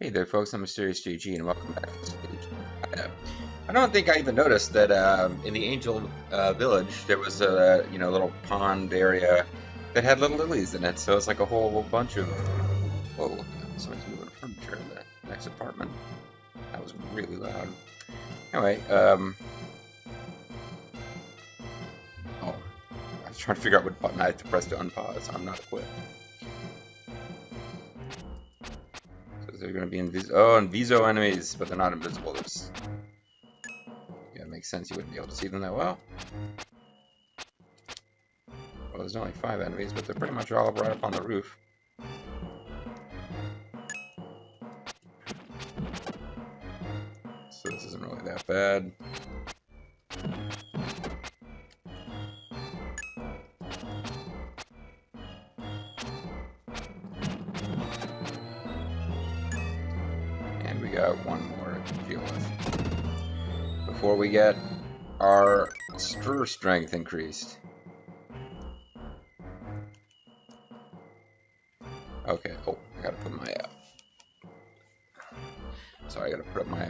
Hey there folks, I'm MysteriousJG and welcome back to the stage. I don't think I even noticed that in the Angel Village there was a little pond area that had little lilies in it, so it's like a whole bunch of... Whoa, somebody's moving furniture in the next apartment. That was really loud. Anyway, oh, I was trying to figure out what button I had to press to unpause. I'm not equipped. They're going to be Inviso enemies, but they're not invisible. Yeah, it makes sense. You wouldn't be able to see them that well. Well, there's only 5 enemies, but they're pretty much all right up on the roof. So this isn't really that bad. And we got one more to deal with before we get our stir strength increased. Okay, oh, I gotta put my, sorry, I gotta put up my,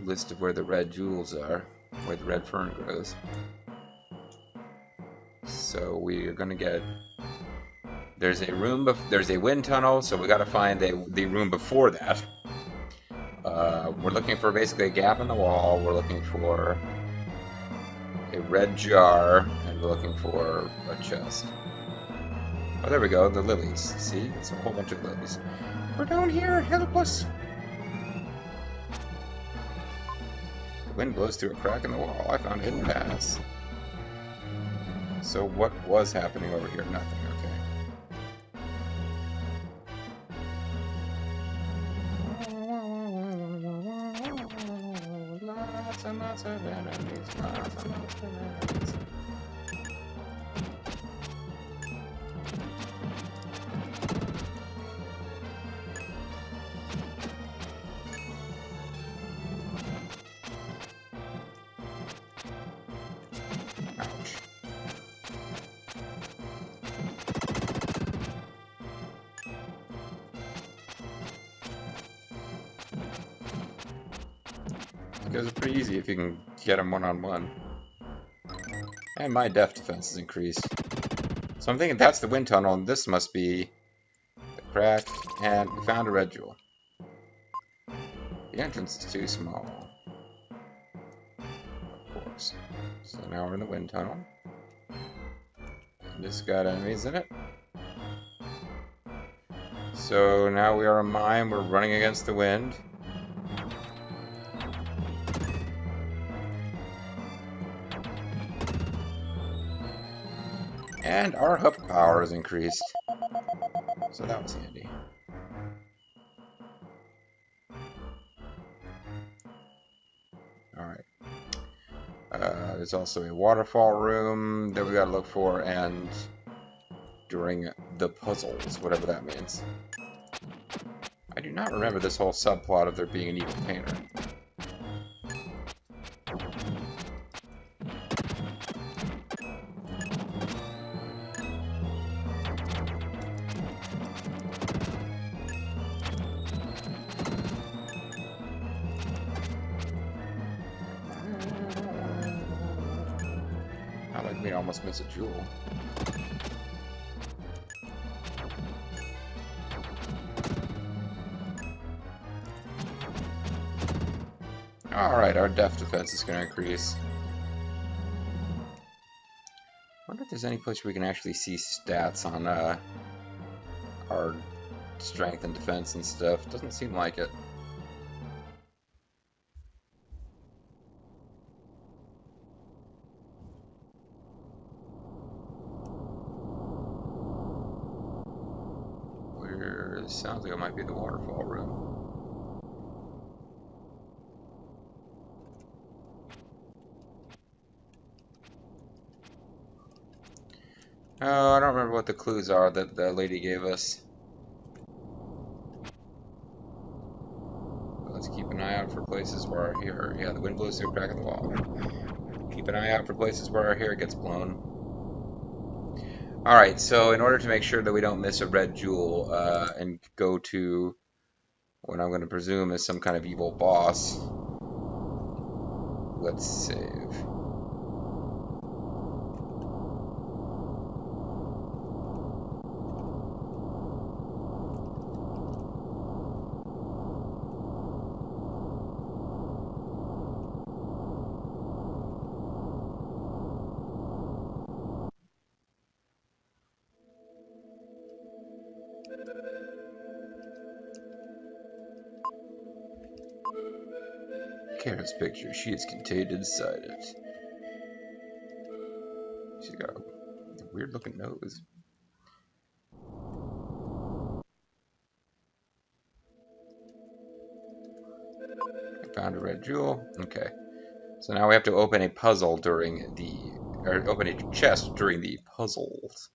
list of where the red jewels are, where the red fern grows. So we are gonna get, there's a wind tunnel, so we gotta find the room before that. We're looking for basically a gap in the wall, we're looking for a red jar, and we're looking for a chest. Oh, there we go, the lilies. See? It's a whole bunch of lilies. We're down here, help us! The wind blows through a crack in the wall. I found a hidden pass. So what was happening over here? Nothing, okay. Lots and lots of enemies, lots and lots of enemies. Those are pretty easy if you can get them one-on-one. And my def defense is increased. So I'm thinking that's the wind tunnel, and this must be the crack, and we found a red jewel. The entrance is too small. Of course. So now we're in the wind tunnel. And this got enemies in it. So now we are a mine, we're running against the wind. And our hoof power is increased, so that was handy. Alright. There's also a waterfall room that we gotta look for, and during the puzzles, whatever that means. I do not remember this whole subplot of there being an evil painter. We almost miss a jewel. Alright, our def defense is going to increase. I wonder if there's any place where we can actually see stats on our strength and defense and stuff. Doesn't seem like it. Sounds like it might be the waterfall room. Oh, I don't remember what the clues are that the lady gave us. But let's keep an eye out for places where our hair... Yeah, the wind blows through a crack in the wall. Keep an eye out for places where our hair gets blown. Alright, so in order to make sure that we don't miss a red jewel and go to what I'm going to presume is some kind of evil boss, let's save. Kara's picture, she is contained inside it. She's got a weird looking nose. I found a red jewel. Okay. So now we have to open a puzzle during the, or open a chest during the puzzles.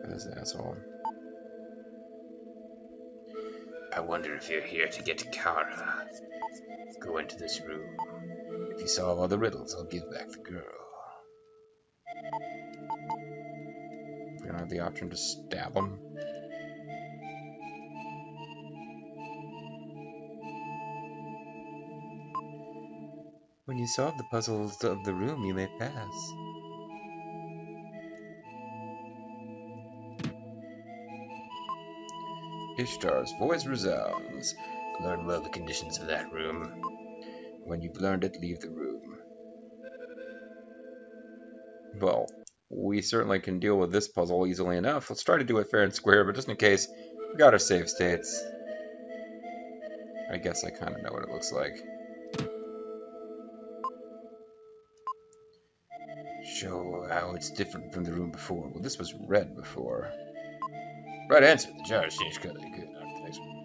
This asshole. I wonder if you're here to get to Kara. Go into this room. If you solve all the riddles, I'll give back the girl. We don't have the option to stab him. When you solve the puzzles of the room, you may pass. Ishtar's voice resounds. Learn well the conditions of that room. When you've learned it, leave the room. Well, we certainly can deal with this puzzle easily enough. Let's try to do it fair and square, but just in case, we got our save states. I guess I kind of know what it looks like. Show how it's different from the room before. Well, this was red before. Right answer. The jar has changed color. Good. On to the next one.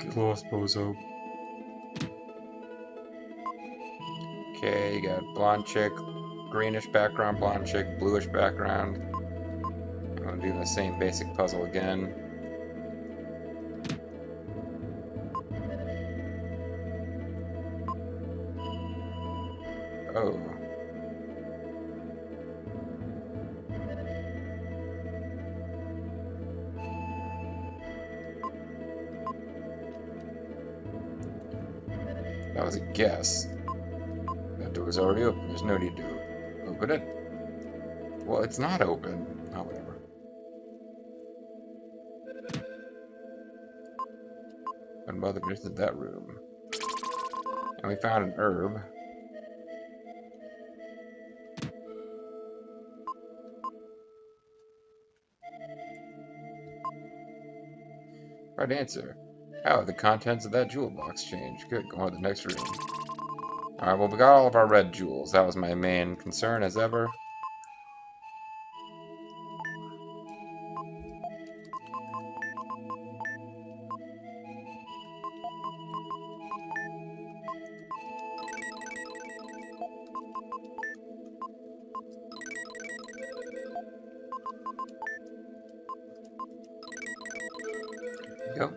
Get lost, bozo. Okay, you got blonde chick, greenish background, blonde chick, bluish background. I'm gonna do the same basic puzzle again. Oh. That was a guess. That door is already open. There's no need to open it. Well, it's not open. Oh, whatever. And mother isn't that room. And we found an herb. Right answer. How have the contents of that jewel box changed? Good, go on to the next room. Alright, well, we got all of our red jewels. That was my main concern as ever. Go.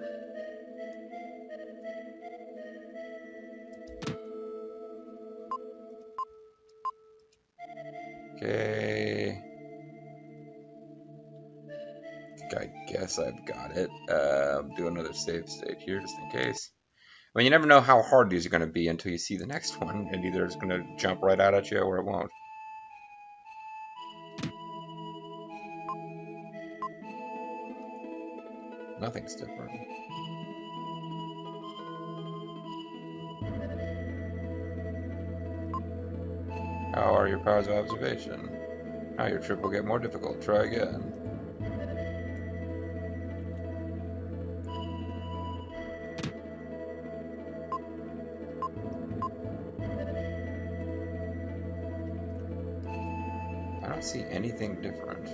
Okay. I guess I've got it. Do another save state here just in case. I mean, you never know how hard these are going to be until you see the next one, and either it's going to jump right out at you or it won't. Nothing's different. How are your powers of observation? Now your trip will get more difficult. Try again. I don't see anything different.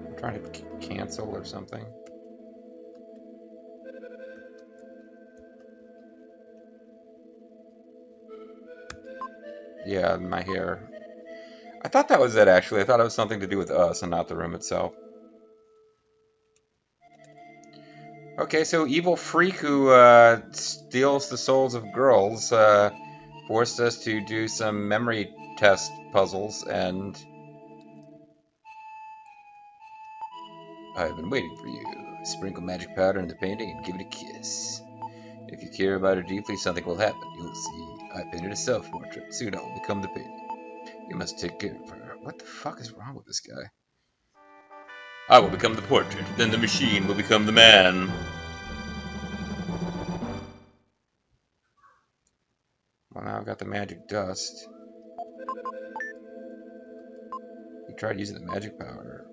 I'm trying to cancel or something. Yeah, my hair. I thought that was it, actually. I thought it was something to do with us and not the room itself. Okay, so evil freak who steals the souls of girls forced us to do some memory test puzzles, and I've been waiting for you. Sprinkle magic powder in the painting and give it a kiss. If you care about her deeply, something will happen. You'll see. I painted a self-portrait. Soon I will become the painting. You must take care of her. What the fuck is wrong with this guy? I will become the portrait. Then the machine will become the man. Well, now I've got the magic dust. You tried using the magic powder.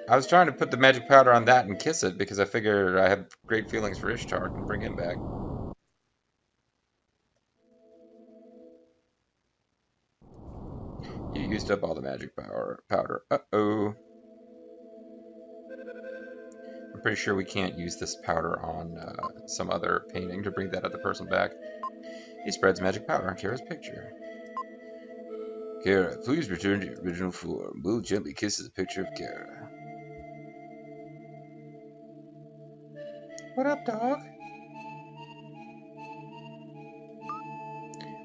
I was trying to put the magic powder on that and kiss it because I figured I had great feelings for Ishtar and bring him back. You used up all the magic powder. Uh-oh. I'm pretty sure we can't use this powder on some other painting to bring that other person back. He spreads magic powder on Kara's picture. Kara, please return to your original form. Will gently kisses a picture of Kara. What up, dog?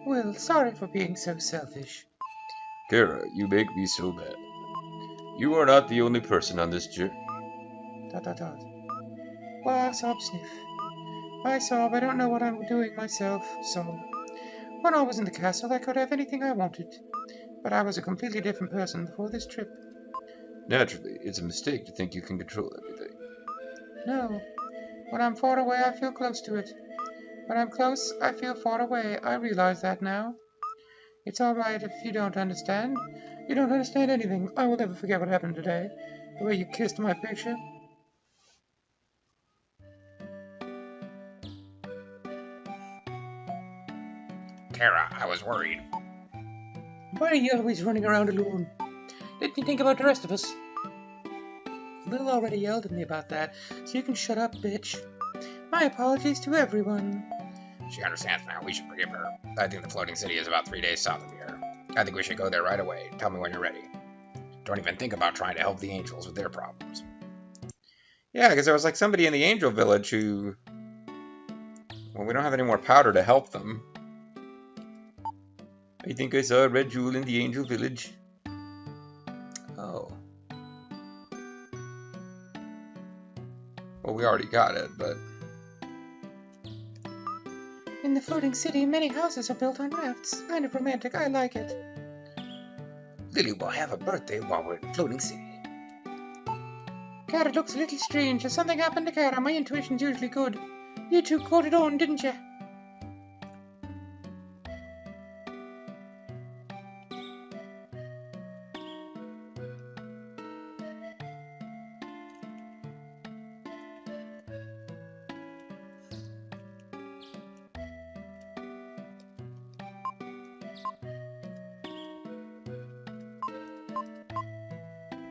Well, sorry for being so selfish. Kara, you make me so mad. You are not the only person on this journey. ... Well, sob sniff. I sob, I don't know what I'm doing myself, sob. When I was in the castle, I could have anything I wanted. But I was a completely different person before this trip. Naturally, it's a mistake to think you can control everything. No. When I'm far away, I feel close to it. When I'm close, I feel far away. I realize that now. It's all right if you don't understand. You don't understand anything. I will never forget what happened today. The way you kissed my picture. Kara, I was worried. Why are you always running around alone? Didn't you think about the rest of us? Lil already yelled at me about that, so you can shut up, bitch. My apologies to everyone. She understands now. We should forgive her. I think the floating city is about 3 days south of here. I think we should go there right away. Tell me when you're ready. Don't even think about trying to help the angels with their problems. Yeah, because there was like somebody in the angel village who... Well, we don't have any more powder to help them. I think I saw a red jewel in the angel village. Oh. Well, we already got it, but... In the floating city, many houses are built on rafts. Kind of romantic. I like it. Lily will have a birthday while we're in the floating city. Kara looks a little strange. Has something happened to Kara? My intuition's usually good. You two caught it on, didn't you?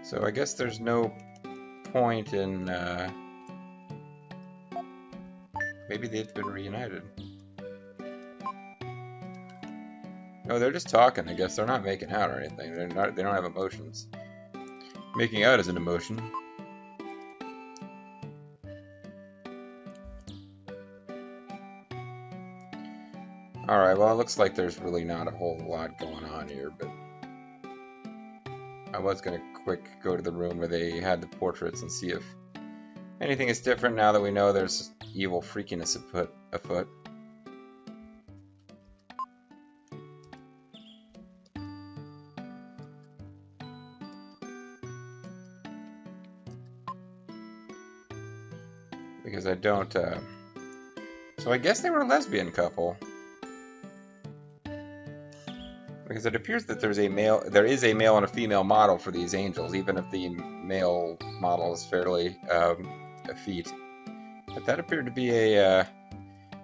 So I guess there's no point in, maybe they've been reunited. No, they're just talking, I guess. They're not making out or anything. They don't have emotions. Making out is an emotion. Alright, well, it looks like there's really not a whole lot going on here, but I was going to quick go to the room where they had the portraits and see if anything is different now that we know there's evil freakiness afoot. Because I don't, so I guess they were a lesbian couple. Because it appears that there is a male and a female model for these angels, even if the male model is fairly effete. But that appeared to be a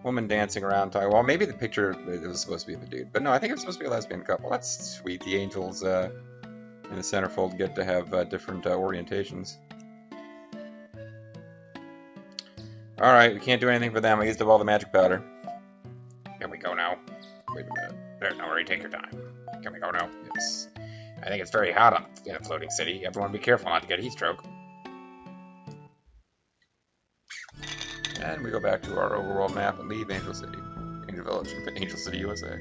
woman dancing around talking. Well, maybe the picture it was supposed to be of a dude, but no, I think it's supposed to be a lesbian couple. That's sweet. The angels in the centerfold get to have different orientations. All right, we can't do anything for them. I used up all the magic powder. Here we go now. Wait a minute. There's no hurry. Take your time. Can we go now? Yes. I think it's very hot in a floating city. Everyone be careful not to get heat stroke. And we go back to our overworld map and leave Angel City. Angel Village, Angel City, USA.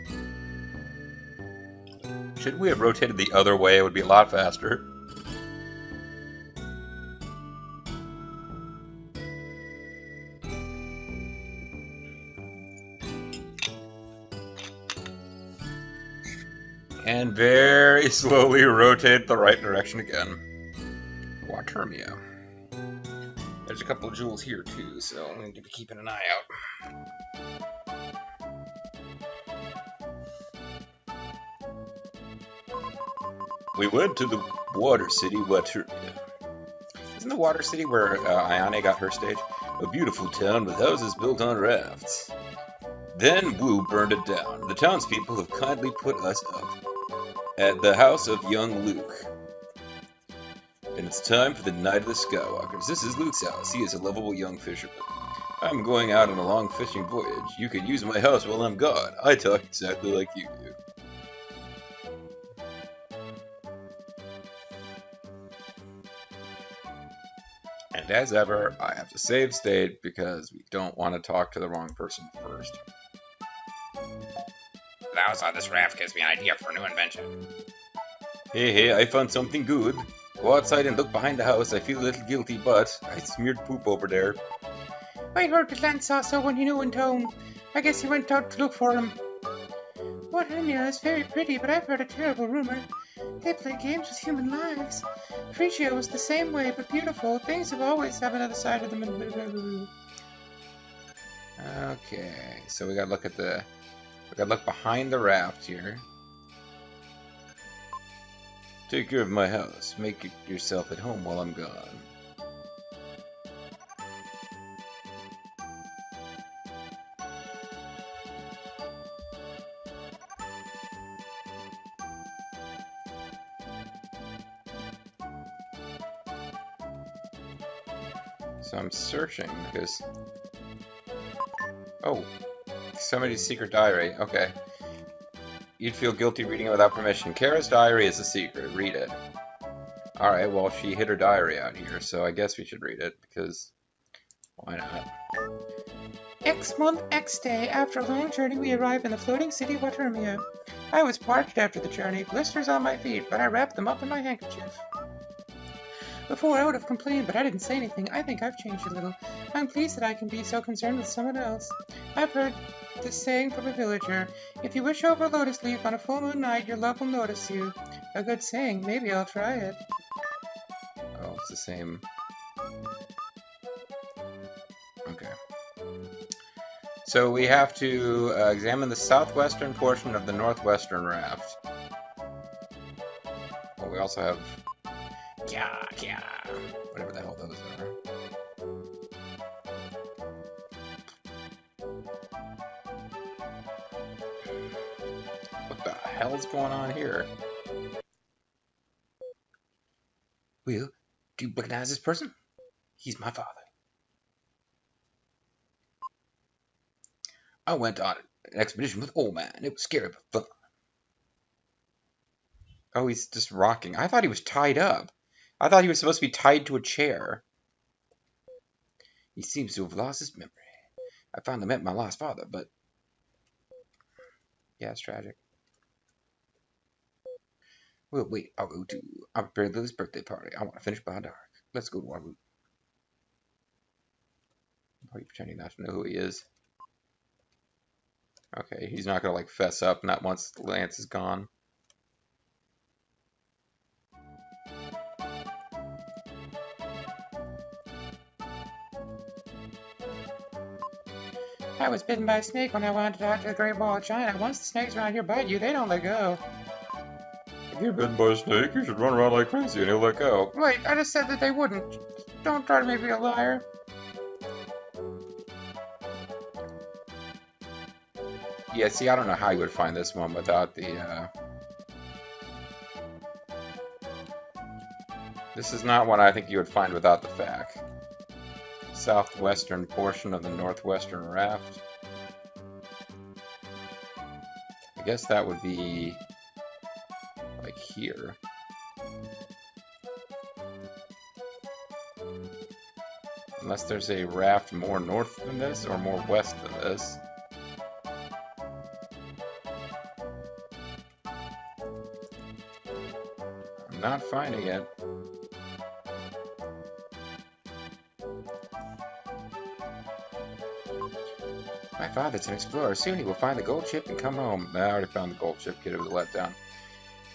Should we have rotated the other way? It would be a lot faster. And very slowly rotate the right direction again. Watermia. There's a couple of jewels here too, so I need to be keeping an eye out. We went to the Water City, Watermia. Isn't the Water City where Ayane got her stage? A beautiful town with houses built on rafts. Then Wu burned it down. The townspeople have kindly put us up at the house of young Luke. And it's time for the Night of the Skywalkers. This is Luke's house. He is a lovable young fisherman. I'm going out on a long fishing voyage. You can use my house while I'm gone. I talk exactly like you do. And as ever, I have to save state because we don't want to talk to the wrong person first. The house on this raft gives me an idea for a new invention. Hey, I found something good. Go outside and look behind the house. I feel a little guilty, but I smeared poop over there. I heard that Lance saw someone you knew in town. I guess he went out to look for him. Watermia is very pretty, but I've heard a terrible rumor. They play games with human lives. Frigio was the same way, but beautiful. Things have always have another side of them. Okay, so we gotta look at the... We gotta look behind the raft here. Take care of my house. Make yourself at home while I'm gone. So I'm searching because... Oh, somebody's secret diary. Okay. You'd feel guilty reading it without permission. Kara's diary is a secret. Read it. Alright, well, she hid her diary out here, so I guess we should read it, because why not? X month, X day. After a long journey, we arrive in the floating city of Watermia. I was parched after the journey, blisters on my feet, but I wrapped them up in my handkerchief. Before I would have complained, but I didn't say anything. I think I've changed a little. I'm pleased that I can be so concerned with someone else. I've heard this saying from a villager: if you wish over a lotus leaf on a full moon night, your love will notice you. A good saying. Maybe I'll try it. Oh, it's the same. Okay. So we have to examine the southwestern portion of the northwestern raft. Well, we also have... Kya, whatever the hell those are. What the hell is going on here? Will, do you recognize this person? He's my father. I went on an expedition with old man. It was scary but fun. Oh, he's just rocking. I thought he was tied up. I thought he was supposed to be tied to a chair. He seems to have lost his memory. I finally met my lost father, but... yeah, it's tragic. Well, wait, I'll go to... I'm preparing Lily's birthday party. I want to finish by dark. Let's go to our room. Are you pretending not to know who he is? Okay, he's not going to, like, fess up, not once Lance is gone. I was bitten by a snake when I wanted to talk to the Great Wall of China. Once the snakes around here bite you, they don't let go. If you're bitten by a snake, you should run around like crazy and he'll let go. Wait, I just said that they wouldn't. Don't try to make me a liar. Yeah, see, I don't know how you would find this one without the, This is not one I think you would find without the fact. Southwestern portion of the northwestern raft. I guess that would be here. Unless there's a raft more north than this, or more west than this. I'm not finding it. My father's an explorer. Soon he will find the gold ship and come home. I already found the gold ship, kid. It was a letdown.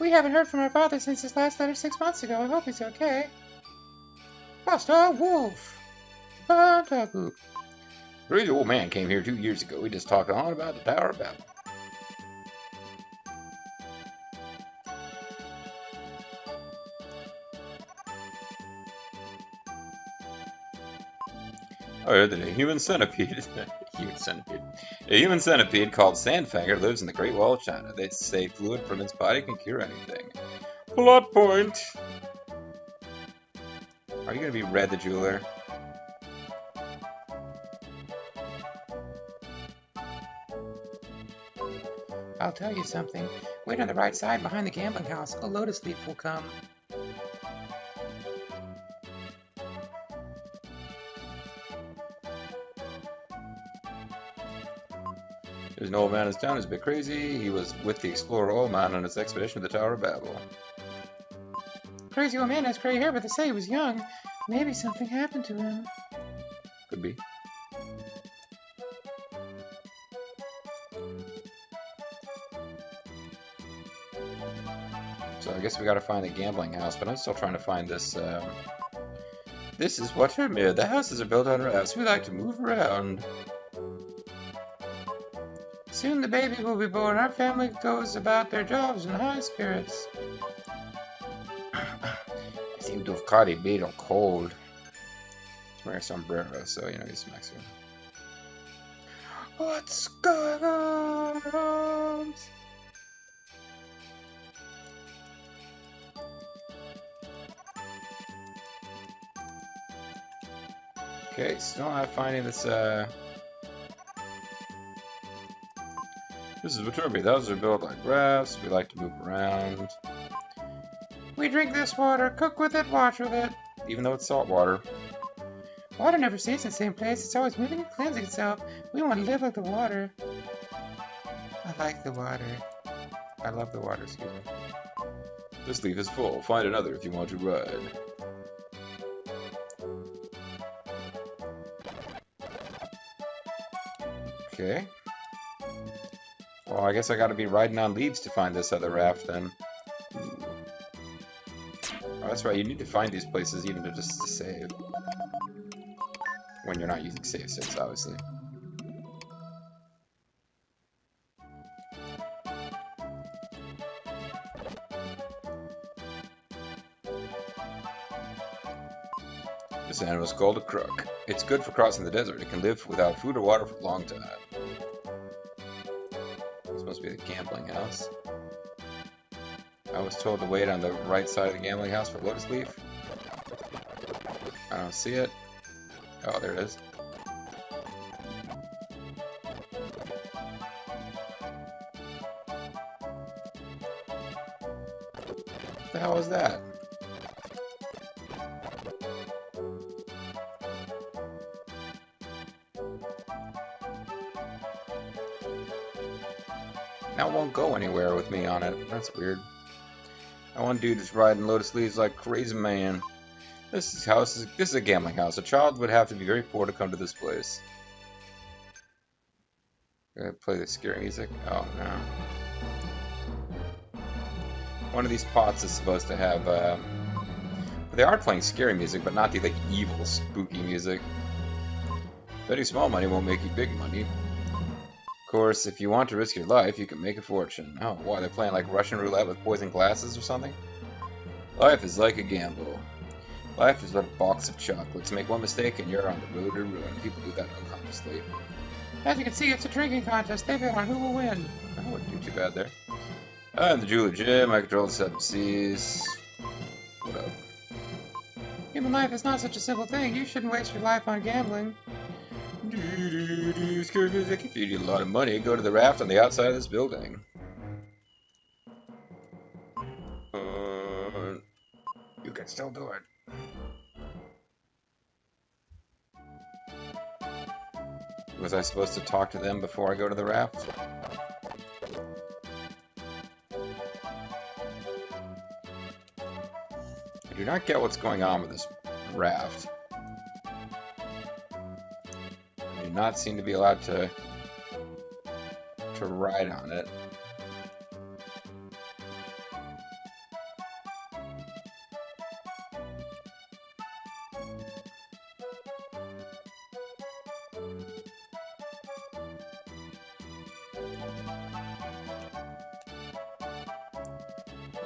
We haven't heard from our father since his last letter 6 months ago. I hope he's okay. Master Wolf! Bantaku. The crazy old man came here 2 years ago. We just talked on about the Tower of Babel. Oh, there's a human centipede. A human centipede called Sandfanger lives in the Great Wall of China. They say fluid from its body can cure anything. Plot point! Are you going to be Red the Jeweler? I'll tell you something. Wait on the right side behind the gambling house. A lotus leaf will come. There's an old man in this town who's a bit crazy. He was with the explorer old man on his expedition to the Tower of Babel. Crazy old man has gray hair, but they say he was young. Maybe something happened to him. Could be. So I guess we gotta find the gambling house, but I'm still trying to find this, This is Watermere. The houses are built on rafts. We like to move around. Soon the baby will be born. Our family goes about their jobs in high spirits. I seem to have caught a bit of cold. He's wearing a sombrero, so you know he's Mexican. What's going on? Okay, still not finding this, This is Watermere. Those are built like rafts. We like to move around. We drink this water, cook with it, wash with it. Even though it's salt water. Water never stays in the same place. It's always moving and cleansing itself. We want to live like the water. I like the water. I love the water, excuse me. This leaf is full. Find another if you want to ride. Okay. Well, I guess I gotta be riding on leaves to find this other raft then. Ooh. Oh, that's right, you need to find these places even just to save. When you're not using save states, obviously. This animal is called a crook. It's good for crossing the desert. It can live without food or water for a long time. This must be the gambling house. I was told to wait on the right side of the gambling house for lotus leaf. I don't see it. Oh, there it is. What the hell is that? Now it won't go anywhere with me on it. That's weird. That one dude is riding lotus leaves like a crazy man. This is a gambling house. A child would have to be very poor to come to this place. Gonna play the scary music. Oh no. One of these pots is supposed to have they are playing scary music, but not the like evil, spooky music. Betting small money won't make you big money. Of course, if you want to risk your life, you can make a fortune. Oh, why? They're playing like Russian roulette with poison glasses or something? Life is like a gamble. Life is but a box of chocolates. Make one mistake and you're on the road to ruin. People do that unconsciously. As you can see, it's a drinking contest. They bet on who will win. I wouldn't do too bad there. I'm the jeweler Jim. I control the seven seas. What up? Human life is not such a simple thing. You shouldn't waste your life on gambling. Scary music. If you need a lot of money, go to the raft on the outside of this building. still do it. Was I supposed to talk to them before I go to the raft? I do not get what's going on with this raft. I do not seem to be allowed to ride on it.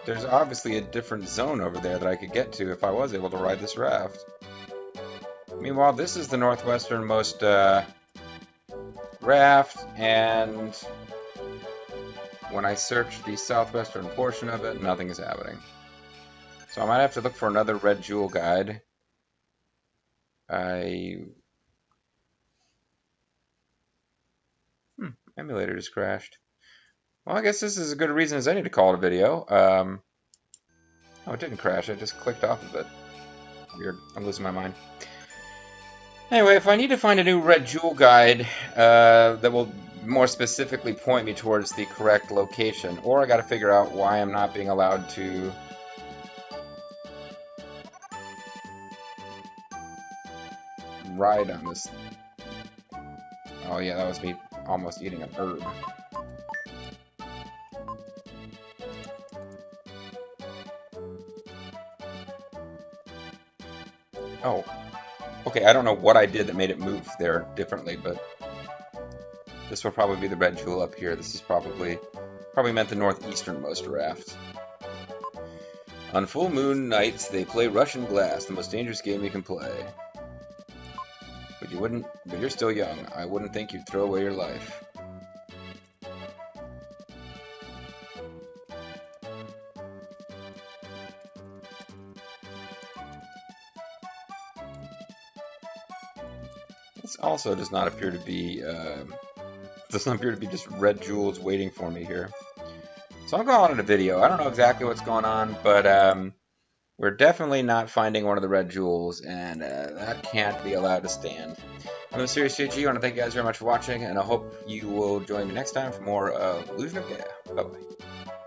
There's obviously a different zone over there that I could get to if I was able to ride this raft. Meanwhile, this is the northwesternmost raft, and when I search the southwestern portion of it, nothing is happening. So I might have to look for another red jewel guide. Emulator just crashed. Well, I guess this is as good a reason as any to call it a video. Oh, it didn't crash. I just clicked off of it. Weird. I'm losing my mind. Anyway, if I need to find a new red jewel guide that will more specifically point me towards the correct location, or I got to figure out why I'm not being allowed to ride on this. Oh yeah, that was me almost eating a herb. Oh, okay, I don't know what I did that made it move there differently, but this will probably be the red jewel up here. This is probably meant the northeasternmost raft. On full moon nights, they play Russian Glass, the most dangerous game you can play. But you're still young. I wouldn't think you'd throw away your life. This also does not appear to be just red jewels waiting for me here. So I'm calling it a video. I don't know exactly what's going on, but we're definitely not finding one of the red jewels, and that can't be allowed to stand. I'm MysteriousJG. I want to thank you guys very much for watching, and I hope you will join me next time for more of Illusion of Gaia. Bye-bye.